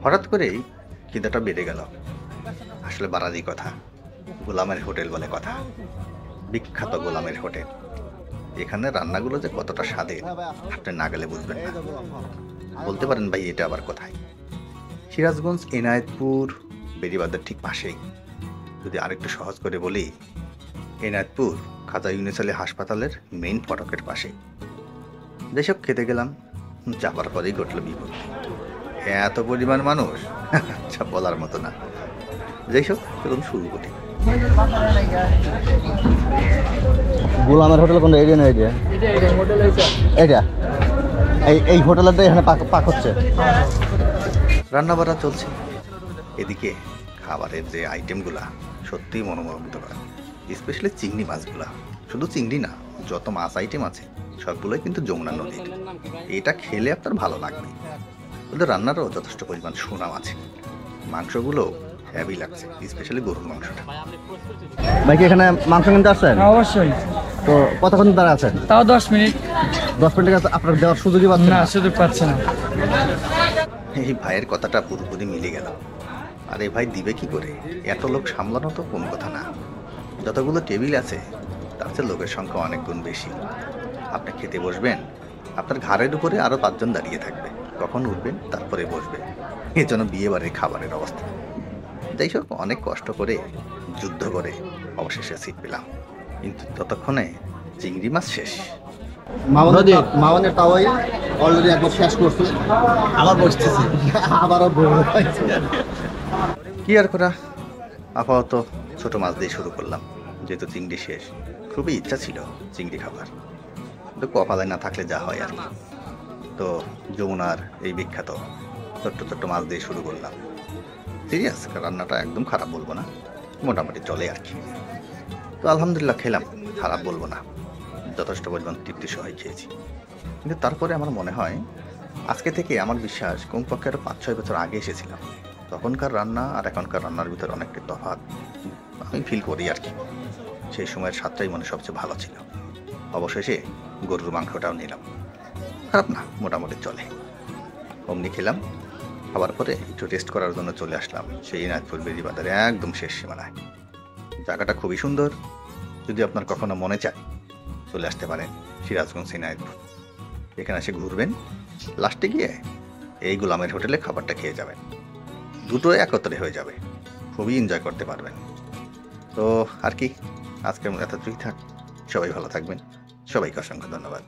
হঠাৎ করেই খিদেটা বেড়ে গেল। আসলে বাড়ারই কথা। গোলামের হোটেল বলে কথা। বিখ্যাত গোলামের হোটেল। এখানে রান্নাগুলো যে কতটা স্বাদের আপনি না গেলে বুঝবেন না। বলতে পারেন ভাই এটা আবার কোথায়? সিরাজগঞ্জ এনায়েতপুর বেড়িবাঁধের ঠিক পাশেই। যদি আরেকটু সহজ করে বলি, এনায়েতপুর খাজা ইউনুস আলী হাসপাতালের মেইন ফটকের পাশে। যেসব খেতে গেলাম, যাবার পরেই ঘটল বিপত্তি। এত পরিমাণ মানুষ, আচ্ছা বলার মতো না। যাই হোক, চলুন শুরু করি। গোলামের হোটেল কোনটা? এরিয়া না এরিয়া? এটা এই হোটেলটা এখানে পাক হচ্ছে। রান্না বাড়া চলছে। এদিকে খাবারের যে আইটেমগুলা সত্যিই মনোমুগ্ধকর। স্পেশালি চিংড়ি মাছগুলা। শুধু চিংড়ি না, যত মাছ আইটেম আছে সবগুলোই কিন্তু যমুনা নদীর। এটা খেলে আপনার ভালো লাগবে। ওদের রান্নারও যথেষ্ট পরিমাণ সুনাম আছে। মাংসগুলো হেভি লাগছে, স্পেশালি গরুর মাংসটা। ভাই কি এখানে মাংস কিনতে আসছেন? অবশ্যই। তো কতক্ষণ দাঁড়া আছেন? তাও 10 মিনিট। 10 মিনিট আপনার দেওয়ার সুযোগই পাচ্ছেন না, না? সুযোগ পাচ্ছে না। এই ভাইয়ের কথাটা পুরোপুরি মিলে গেল। আর এই ভাই দিবে কি করে? এত লোক সামলানো তো কোনো কথা না। যতগুলো টেবিল আছে তার চেয়ে লোকের সংখ্যা অনেক গুণ বেশি। আপনি খেতে বসবেন, আপনার ঘাড়ের উপরে আরও 5 জন দাঁড়িয়ে থাকবে। কখন উঠবেন তারপরে বসবে। এর জন্য বিয়ে বাড়ির খাবারের অবস্থা। যাই হোক, অনেক কষ্ট করে যুদ্ধ করে অবশেষে সিট পেলাম। কিন্তু ততক্ষণে চিংড়ি মাছ শেষ। মাওয়ানের তাওয়াই অলরেডি একবার শেষ করছে, আবার বসতেছে, আবারও কি আর করা, আপাতত ছোট মাছ দিয়ে শুরু করলাম। যেহেতু চিংড়ি শেষ, খুবই ইচ্ছা ছিল চিংড়ি খাবার, কিন্তু কপালে না থাকলে যা হয় আর কি। তো যমুনার এই বিখ্যাত ছোট্ট ছোট্ট মাছ দিয়ে শুরু করলাম। সিরিয়াস, রান্নাটা একদম খারাপ বলবো না, মোটামুটি চলে আর কি। তো আলহামদুলিল্লাহ খেলাম, খারাপ বলবো না, যথেষ্ট পরিমাণ তৃপ্তি সহায় খেয়েছি। কিন্তু তারপরে আমার মনে হয় আজকে থেকে আমার বিশ্বাস কমপক্ষে আরও 5-6 বছর আগে এসেছিলাম। তখনকার রান্না আর এখনকার রান্নার ভিতরে অনেকটা তফাৎ আমি ফিল করি আর কি। সেই সময়ের স্বাদটাই মনে সবচেয়ে ভালো ছিল। অবশেষে গরুর মাংসটাও নিলাম, খারাপ না, মোটামুটি চলে। অমনি খেলাম, খাবার পরে একটু রেস্ট করার জন্য চলে আসলাম সেই এনায়েতপুর বেড়িবাঁধের একদম শেষ সীমানায়। জায়গাটা খুবই সুন্দর। যদি আপনার কখনো মনে চায় চলে আসতে পারেন সিরাজগঞ্জ এনায়েতপুর। এখানে এসে ঘুরবেন, লাস্টে গিয়ে এই গোলামের হোটেলে খাবারটা খেয়ে যাবেন। দুটো একত্রে হয়ে যাবে, খুবই এনজয় করতে পারবেন। তো আর কি, আজকের মতো এতটুকুই থাক। সবাই ভালো থাকবেন, সবাইকে অসংখ্য ধন্যবাদ।